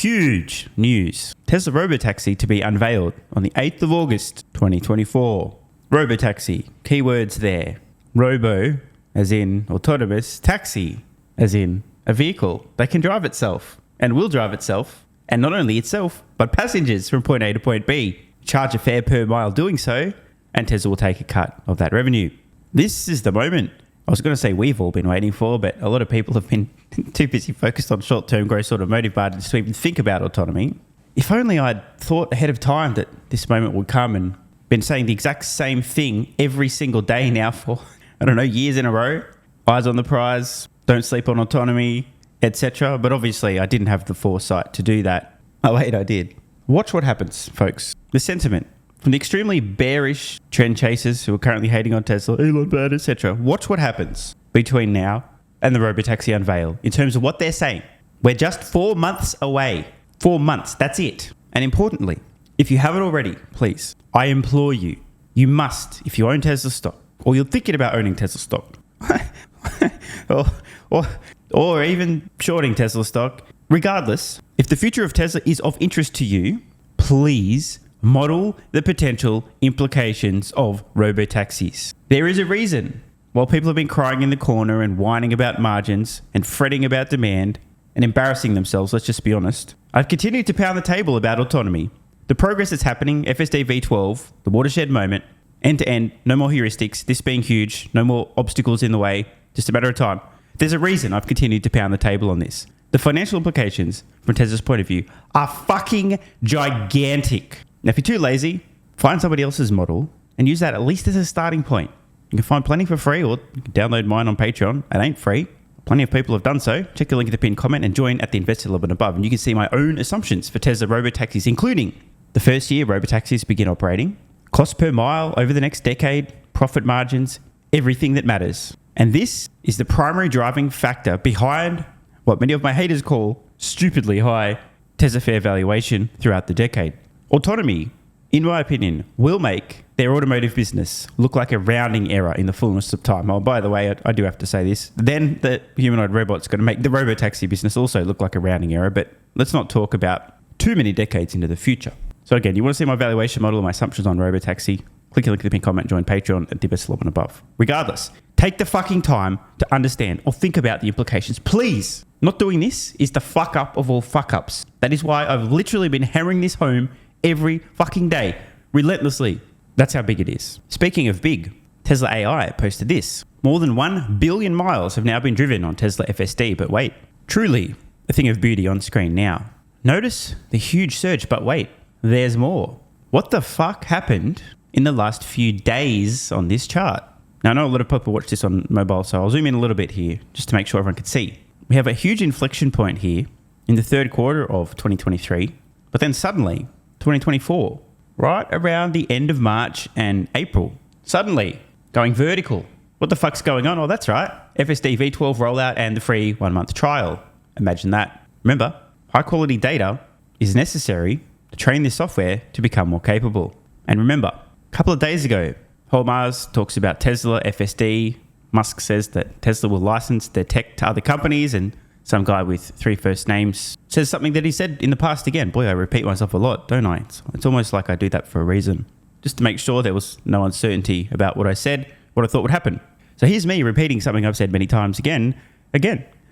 huge news. Tesla Robotaxi to be unveiled on the 8th of August, 2024. Robotaxi, keywords there. Robo, as in autonomous, taxi, as in a vehicle that can drive itself and will drive itself, and not only itself, but passengers from point A to point B. Charge a fare per mile doing so, and Tesla will take a cut of that revenue. This is the moment I was going to say we've all been waiting for, but a lot of people have been too busy focused on short-term gross automotive margins to even think about autonomy. If only I'd thought ahead of time that this moment would come and been saying the exact same thing every single day now for, I don't know, years in a row. Eyes on the prize, don't sleep on autonomy, etc. But obviously I didn't have the foresight to do that. Oh wait, I did. Watch what happens, folks. The sentiment from the extremely bearish trend chasers who are currently hating on Tesla, Elon bad, etc. Watch what happens between now and the Robotaxi Unveil in terms of what they're saying. We're just 4 months away. 4 months, that's it. And importantly, if you haven't already, please, I implore you, you must, if you own Tesla stock, or you're thinking about owning Tesla stock, or even shorting Tesla stock, regardless, if the future of Tesla is of interest to you, please model the potential implications of robotaxis. There is a reason. While people have been crying in the corner and whining about margins and fretting about demand and embarrassing themselves, let's just be honest, I've continued to pound the table about autonomy. The progress that's happening, FSD V12, the watershed moment, end to end, no more heuristics, this being huge, no more obstacles in the way, just a matter of time. There's a reason I've continued to pound the table on this. The financial implications from Tesla's point of view are fucking gigantic. Now, if you're too lazy, find somebody else's model and use that at least as a starting point. You can find plenty for free, or you can download mine on Patreon. It ain't free. Plenty of people have done so. Check the link in the pinned comment and join at the investor level and above. And you can see my own assumptions for Tesla robotaxis, including the first year robotaxis begin operating, cost per mile over the next decade, profit margins, everything that matters. And this is the primary driving factor behind what many of my haters call stupidly high Tesla fair valuation throughout the decade. Autonomy, in my opinion, will make their automotive business look like a rounding error in the fullness of time. Oh, by the way, I do have to say this. Then the humanoid robot's going to make the robotaxi business also look like a rounding error, but let's not talk about too many decades into the future. So again, you want to see my valuation model and my assumptions on robotaxi, click the link in the pinned comment, join Patreon at the best level and above. Regardless, take the fucking time to understand or think about the implications. Please. Not doing this is the fuck up of all fuck ups. That is why I've literally been hammering this home every fucking day, relentlessly. That's how big it is. Speaking of big, Tesla AI posted this. More than 1 billion miles have now been driven on Tesla FSD, but wait, truly a thing of beauty on screen now. Notice the huge surge, but wait, there's more. What the fuck happened in the last few days on this chart? Now, I know a lot of people watch this on mobile, so I'll zoom in a little bit here just to make sure everyone can see. We have a huge inflection point here in the third quarter of 2023, but then suddenly 2024, right around the end of March and April, suddenly going vertical. What the fuck's going on? Oh, that's right. FSD V12 rollout and the free 1 month trial. Imagine that. Remember, high quality data is necessary to train this software to become more capable. And remember, a couple of days ago, Mars talks about Tesla FSD. Musk says that Tesla will license their tech to other companies, and some guy with 3 first names says something that he said in the past again. Boy, I repeat myself a lot, don't I? It's almost like I do that for a reason, just to make sure there was no uncertainty about what I said, what I thought would happen. So here's me repeating something I've said many times again.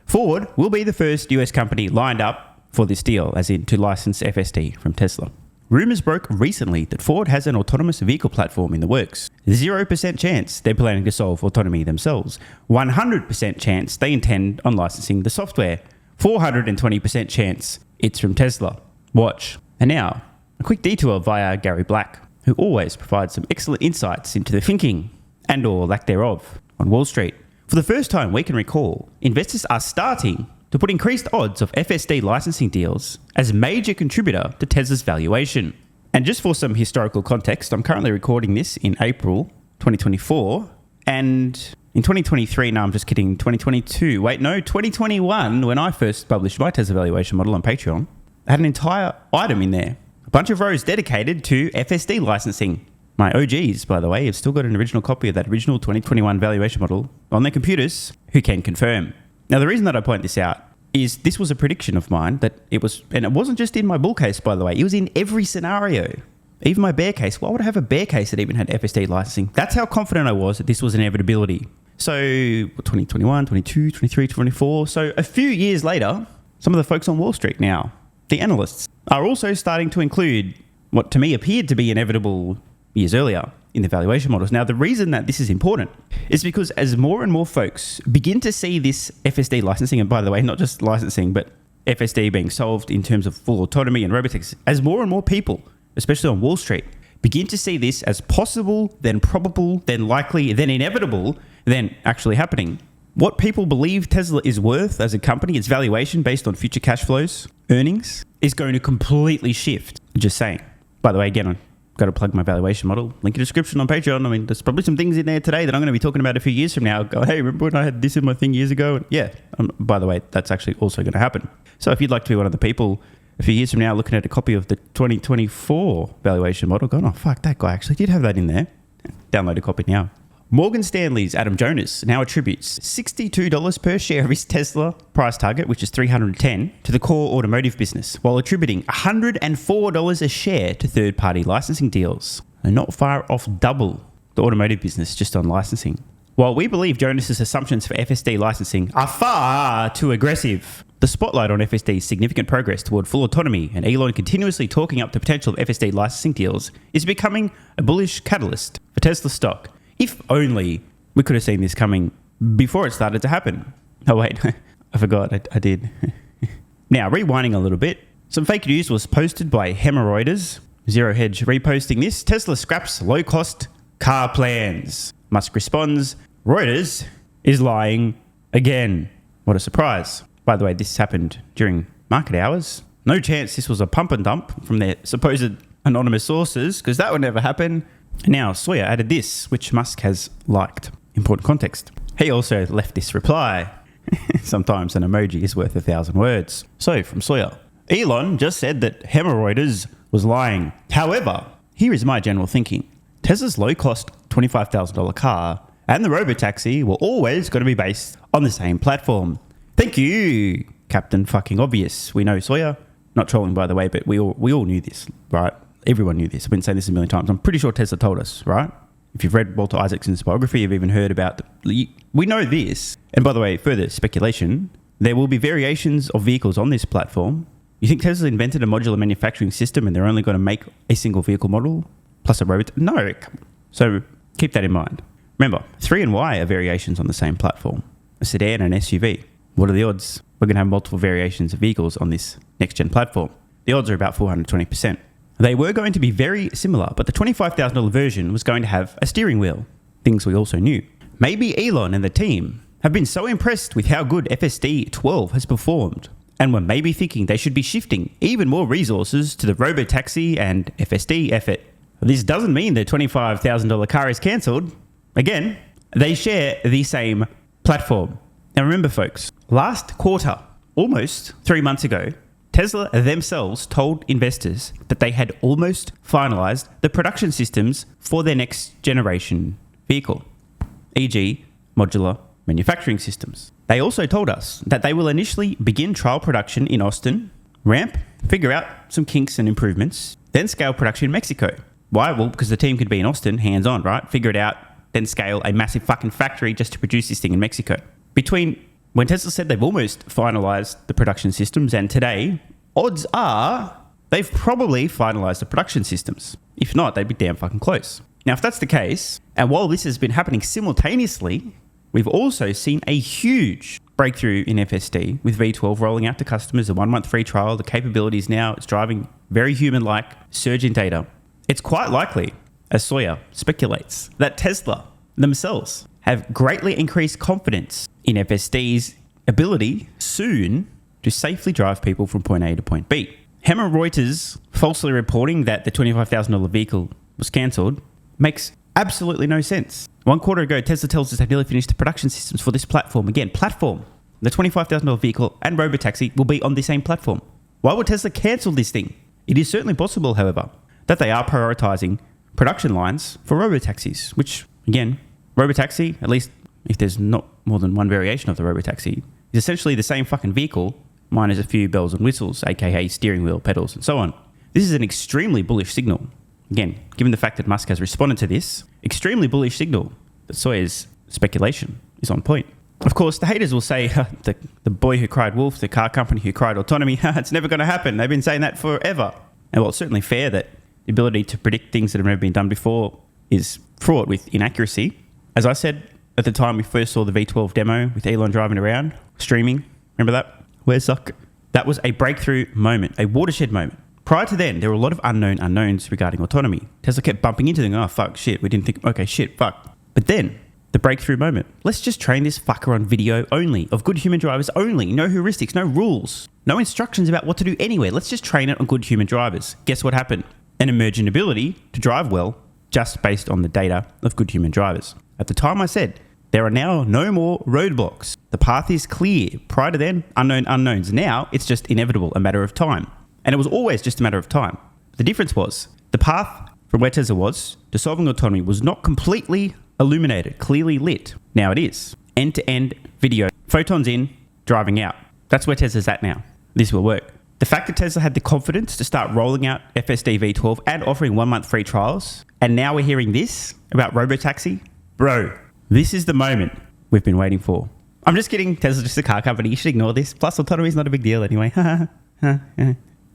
Ford will be the first US company lined up for this deal, as in to license FSD from Tesla. Rumors broke recently that Ford has an autonomous vehicle platform in the works. 0% chance they're planning to solve autonomy themselves. 100% chance they intend on licensing the software. 420% chance it's from Tesla. Watch. And now, a quick detour via Gary Black, who always provides some excellent insights into the thinking and or lack thereof on Wall Street. For the first time we can recall, investors are starting to put increased odds of FSD licensing deals as a major contributor to Tesla's valuation. And just for some historical context, I'm currently recording this in April 2024, and in 2023, no, I'm just kidding, 2021, when I first published my Tesla valuation model on Patreon, I had an entire item in there, a bunch of rows dedicated to FSD licensing. My OGs, by the way, have still got an original copy of that original 2021 valuation model on their computers who can confirm. Now, the reason that I point this out is this was a prediction of mine that it was, and it wasn't just in my bull case, by the way. It was in every scenario. Even my bear case. Why would I have a bear case that even had FSD licensing? That's how confident I was that this was an inevitability. So 2021, 22, 23, 24. So a few years later, some of the folks on Wall Street now, the analysts, are also starting to include what to me appeared to be inevitable years earlier in the valuation models. Now, the reason that this is important is because as more and more folks begin to see this FSD licensing, and by the way, not just licensing, but FSD being solved in terms of full autonomy and robotaxis, as more and more people, especially on Wall Street, begin to see this as possible, then probable, then likely, then inevitable, then actually happening. What people believe Tesla is worth as a company, its valuation based on future cash flows, earnings, is going to completely shift. Just saying. By the way, again, I've got to plug my valuation model. Link in the description on Patreon. I mean, there's probably some things in there today that I'm going to be talking about a few years from now. Go, hey, remember when I had this in my thing years ago? And yeah, by the way, that's actually also going to happen. So if you'd like to be one of the people a few years from now looking at a copy of the 2024 valuation model, going, oh, fuck, that guy actually did have that in there. Download a copy now. Morgan Stanley's Adam Jonas now attributes $62 per share of his Tesla price target, which is $310, to the core automotive business, while attributing $104 a share to third-party licensing deals. And not far off double the automotive business just on licensing. While we believe Jonas's assumptions for FSD licensing are far too aggressive, the spotlight on FSD's significant progress toward full autonomy and Elon continuously talking up the potential of FSD licensing deals is becoming a bullish catalyst for Tesla stock. If only we could have seen this coming before it started to happen. Oh, wait, I forgot. I did. Now, rewinding a little bit, some fake news was posted by Reuters. Zero Hedge reposting this. Tesla scraps low-cost car plans. Musk responds, Reuters is lying again. What a surprise. By the way, this happened during market hours. No chance this was a pump and dump from their supposed anonymous sources, because that would never happen. Now, Sawyer added this, which Musk has liked. Important context. He also left this reply. Sometimes an emoji is worth 1,000 words. So, from Sawyer, Elon just said that Reuters was lying. However, here is my general thinking. Tesla's low-cost $25,000 car and the Robotaxi were always going to be based on the same platform. Thank you, Captain fucking Obvious. We know Sawyer. Not trolling, by the way, but we all knew this, right? Everyone knew this. I've been saying this a million times. I'm pretty sure Tesla told us, right? If you've read Walter Isaacson's biography, you've even heard about... we know this. And by the way, further speculation, there will be variations of vehicles on this platform. You think Tesla invented a modular manufacturing system and they're only going to make a single vehicle model plus a robot? No. So keep that in mind. Remember, 3 and Y are variations on the same platform. A sedan and an SUV. What are the odds? We're going to have multiple variations of vehicles on this next-gen platform. The odds are about 420%. They were going to be very similar, but the $25,000 version was going to have a steering wheel. Things we also knew. Maybe Elon and the team have been so impressed with how good FSD 12 has performed, and were maybe thinking they should be shifting even more resources to the Robotaxi and FSD effort. This doesn't mean the $25,000 car is cancelled. Again, they share the same platform. Now remember, folks, last quarter, almost 3 months ago, Tesla themselves told investors that they had almost finalized the production systems for their next generation vehicle, e.g. modular manufacturing systems. They also told us that they will initially begin trial production in Austin, ramp, figure out some kinks and improvements, then scale production in Mexico. Why? Well, because the team could be in Austin, hands-on, right? Figure it out, then scale a massive fucking factory just to produce this thing in Mexico. Between when Tesla said they've almost finalized the production systems and today, odds are they've probably finalized the production systems. If not, they'd be damn fucking close. Now, if that's the case, and while this has been happening simultaneously, we've also seen a huge breakthrough in FSD with V12 rolling out to customers, a 1-month free trial, the capabilities now, it's driving very human-like surge in data. It's quite likely, as Sawyer speculates, that Tesla themselves have greatly increased confidence in FSD's ability soon to safely drive people from point A to point B. Reuters falsely reporting that the $25,000 vehicle was cancelled makes absolutely no sense. 1 quarter ago, Tesla tells us they've nearly finished the production systems for this platform. Again, platform. The $25,000 vehicle and Robotaxi will be on the same platform. Why would Tesla cancel this thing? It is certainly possible, however, that they are prioritizing production lines for Robotaxis, which, again, Robotaxi, at least if there's not more than one variation of the Robotaxi, is essentially the same fucking vehicle, minus a few bells and whistles, aka steering wheel, pedals, and so on. This is an extremely bullish signal. Again, given the fact that Musk has responded to this, extremely bullish signal that Sawyer's speculation is on point. Of course, the haters will say, the boy who cried wolf, the car company who cried autonomy, it's never going to happen. They've been saying that forever. And while it's certainly fair that the ability to predict things that have never been done before is fraught with inaccuracy, as I said at the time we first saw the V12 demo with Elon driving around, streaming, remember that? Where's Zuck? That was a breakthrough moment, a watershed moment. Prior to then, there were a lot of unknown unknowns regarding autonomy. Tesla kept bumping into them, oh fuck, shit, we didn't think, okay, shit, fuck. But then, the breakthrough moment. Let's just train this fucker on video only, of good human drivers only, no heuristics, no rules, no instructions about what to do anywhere. Let's just train it on good human drivers. Guess what happened? An emergent ability to drive well, just based on the data of good human drivers. At the time I said, there are now no more roadblocks. The path is clear. Prior to then, unknown unknowns. Now, it's just inevitable, a matter of time. And it was always just a matter of time. The difference was, the path from where Tesla was to solving autonomy was not completely illuminated, clearly lit. Now it is. End-to-end video. Photons in, driving out. That's where Tesla's at now. This will work. The fact that Tesla had the confidence to start rolling out FSD V12 and offering 1 month free trials, and now we're hearing this about Robotaxi, bro, this is the moment we've been waiting for. I'm just kidding. Tesla's just a car company. You should ignore this. Plus, autonomy is not a big deal anyway.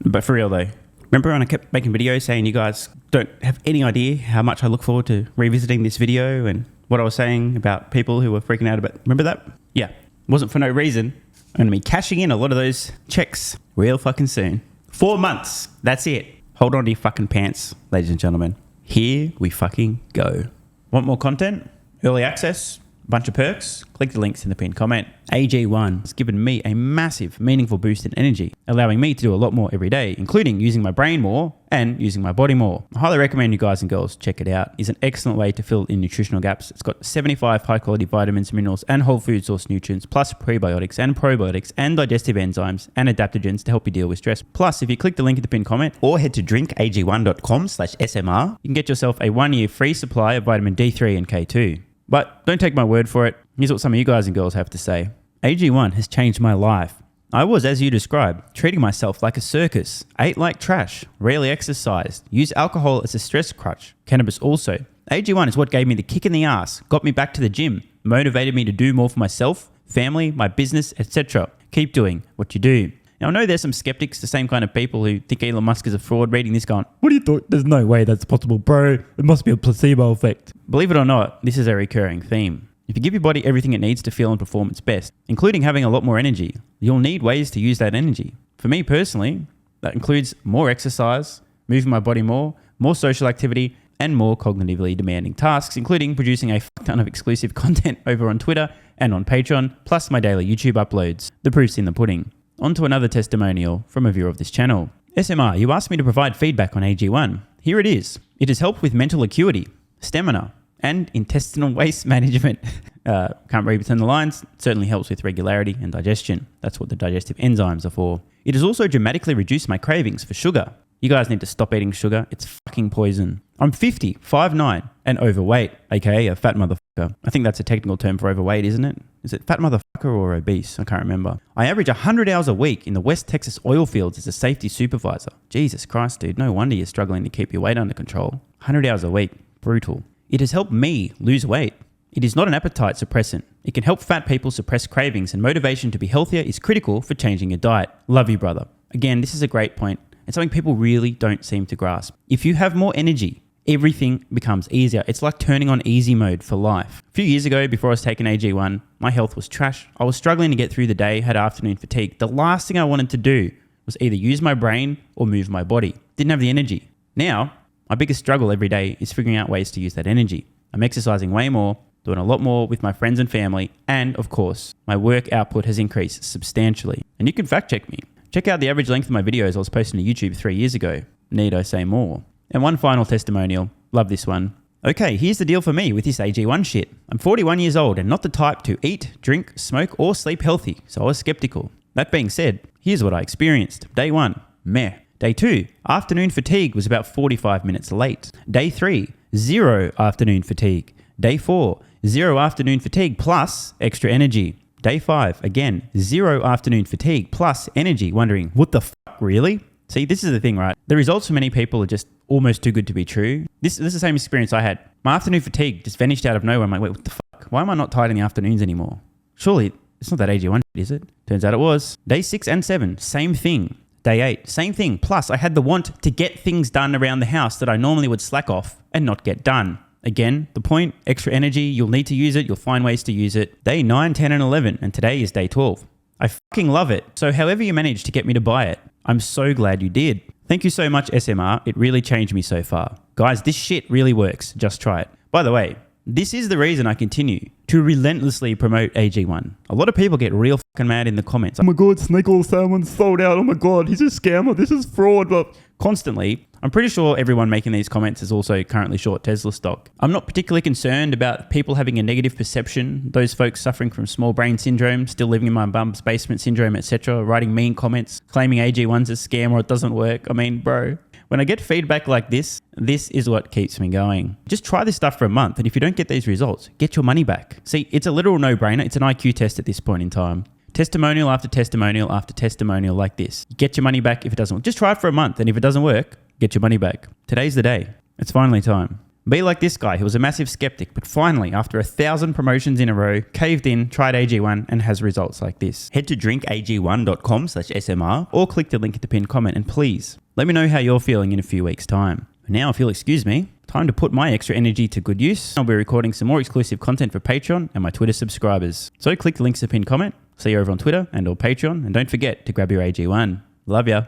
But for real though, remember when I kept making videos saying you guys don't have any idea how much I look forward to revisiting this video and what I was saying about people who were freaking out about, remember that? Yeah, it wasn't for no reason. I'm going to be cashing in a lot of those checks real fucking soon. 4 months. That's it. Hold on to your fucking pants, ladies and gentlemen. Here we fucking go. Want more content? Early access? Bunch of perks? Click the links in the pinned comment. AG1 has given me a massive, meaningful boost in energy, allowing me to do a lot more every day, including using my brain more and using my body more. I highly recommend you guys and girls check it out. It's an excellent way to fill in nutritional gaps. It's got 75 high-quality vitamins, minerals, and whole food source nutrients, plus prebiotics and probiotics and digestive enzymes and adaptogens to help you deal with stress. Plus, if you click the link in the pinned comment or head to drinkag1.com/SMR, you can get yourself a 1-year free supply of vitamin D3 and K2. But don't take my word for it. Here's what some of you guys and girls have to say. AG1 has changed my life. I was, as you described, treating myself like a circus, ate like trash, rarely exercised, used alcohol as a stress crutch, cannabis also. AG1 is what gave me the kick in the ass, got me back to the gym, motivated me to do more for myself, family, my business, etc. Keep doing what you do. Now, I know there's some skeptics, the same kind of people who think Elon Musk is a fraud, reading this going, what do you thought? There's no way that's possible, bro. It must be a placebo effect. Believe it or not, this is a recurring theme. If you give your body everything it needs to feel and perform its best, including having a lot more energy, you'll need ways to use that energy. For me personally, that includes more exercise, moving my body more social activity, and more cognitively demanding tasks, including producing a fuck ton of exclusive content over on Twitter and on Patreon, plus my daily YouTube uploads. The proof's in the pudding. On to another testimonial from a viewer of this channel. SMR, you asked me to provide feedback on AG1. Here it is. It has helped with mental acuity, stamina, and intestinal waste management. Can't read between the lines. It certainly helps with regularity and digestion. That's what the digestive enzymes are for. It has also dramatically reduced my cravings for sugar. You guys need to stop eating sugar. It's fucking poison. I'm 50, 5'9", and overweight, aka a fat motherfucker. I think that's a technical term for overweight, isn't it? Is it fat motherfucker or obese? I can't remember. I average 100 hours a week in the West Texas oil fields as a safety supervisor. Jesus Christ, dude. No wonder you're struggling to keep your weight under control. 100 hours a week. Brutal. It has helped me lose weight. It is not an appetite suppressant. It can help fat people suppress cravings, and motivation to be healthier is critical for changing your diet. Love you, brother. Again, this is a great point. It's something people really don't seem to grasp. If you have more energy, everything becomes easier. It's like turning on easy mode for life. A few years ago, before I was taking AG1, my health was trash. I was struggling to get through the day, had afternoon fatigue. The last thing I wanted to do was either use my brain or move my body. Didn't have the energy. Now, my biggest struggle every day is figuring out ways to use that energy. I'm exercising way more, doing a lot more with my friends and family, and of course, my work output has increased substantially. And you can fact check me. Check out the average length of my videos I was posting to YouTube 3 years ago. Need I say more? And one final testimonial. Love this one. Okay, here's the deal for me with this AG1 shit. I'm 41 years old and not the type to eat, drink, smoke, or sleep healthy, so I was skeptical. That being said, here's what I experienced. Day 1, meh. Day 2, afternoon fatigue was about 45 minutes late. Day 3, 0 afternoon fatigue. Day 4, 0 afternoon fatigue plus extra energy. Day 5, again, 0 afternoon fatigue plus energy, wondering, what the fuck, really? See, this is the thing, right? The results for many people are just almost too good to be true. This is the same experience I had. My afternoon fatigue just vanished out of nowhere. I'm like, wait, what the fuck? Why am I not tired in the afternoons anymore? Surely it's not that AG1, is it? Turns out it was. Day 6 and 7, same thing. Day 8, same thing. Plus, I had the want to get things done around the house that I normally would slack off and not get done. Again, the point, extra energy, you'll need to use it. You'll find ways to use it. Day 9, 10, and 11, and today is day 12. I fucking love it. So however you managed to get me to buy it, I'm so glad you did. Thank you so much, SMR. It really changed me so far. Guys, this shit really works. Just try it. By the way, this is the reason I continue to relentlessly promote AG1. A lot of people get real fucking mad in the comments. Oh my God, Snake Oil Salmon's sold out. Oh my God, he's a scammer. This is fraud. But constantly, I'm pretty sure everyone making these comments is also currently short Tesla stock. I'm not particularly concerned about people having a negative perception, those folks suffering from small brain syndrome, still living in my bum's basement syndrome, etc., writing mean comments, claiming AG1's a scam or it doesn't work. I mean, bro, when I get feedback like this is what keeps me going. Just try this stuff for a month, and if you don't get these results, get your money back. See, it's a literal no-brainer. It's an IQ test at this point in time. Testimonial after testimonial after testimonial like this. Get your money back if it doesn't work. Just try it for a month, and if it doesn't work, get your money back. Today's the day. It's finally time. Be like this guy who was a massive skeptic, but finally, after 1,000 promotions in a row, caved in, tried AG1, and has results like this. Head to drinkag1.com/SMR or click the link at the pinned comment, and please, let me know how you're feeling in a few weeks' time. Now, if you'll excuse me, time to put my extra energy to good use. I'll be recording some more exclusive content for Patreon and my Twitter subscribers. So click the links at the pinned comment. See you over on Twitter and or Patreon, and don't forget to grab your AG1. Love ya.